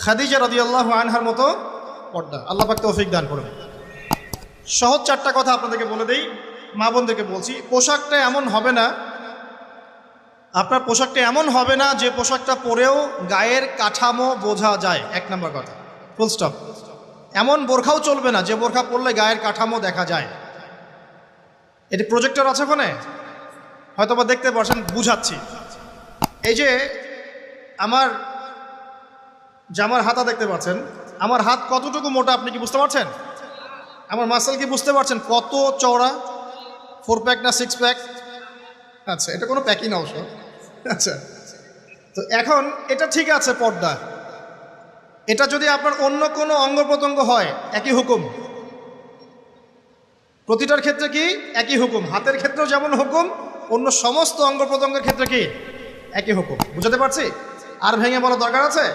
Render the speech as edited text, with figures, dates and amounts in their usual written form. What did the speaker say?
খাদিজা রাদিয়াল্লাহু আনহার মতো পর্দা। আল্লাহ পাক তৌফিক দান করুন। সহজ চারটা কথা আপনাদেরকে বলে দেই, মা বোনদেরকে বলছি। পোশাকটা এমন হবে না, আপনার পোশাকটা এমন হবে না যে পোশাকটা পরেও গায়ের কাঠামো বোঝা যায়। এক নম্বর কথা, ফুল স্টপ। এমন বোরখাও চলবে না যে বোরখা পরলে গায়ের কাঠামো দেখা যায়। এটি প্রজেক্টর আছে ওখানে, হয়তো বা দেখতে পাচ্ছেন, বুঝাচ্ছি। এই যে আমার জামার হাতা দেখতে পাচ্ছেন, আমার হাত কতটুকু মোটা আপনি কি বুঝতে পারছেন? আমার মাসেল কি বুঝতে পারছেন কত চওড়া? 4 প্যাক না 6 প্যাক? আচ্ছা, এটা কোনো প্যাকই না অবশ্য। আচ্ছা, তো এখন এটা ঠিক আছে পর্দা। এটা যদি আপনার অন্য কোনো অঙ্গ প্রত্যঙ্গ হয় একই হুকুম। প্রতিটার ক্ষেত্রে কি একই হুকুম? হাতের ক্ষেত্রেও যেমন হুকুম, অন্য সমস্ত অঙ্গ প্রত্যঙ্গের ক্ষেত্রে কি একই হুকুম। বুঝাতে পারছি? আর ভেঙে বলার দরকার আছে?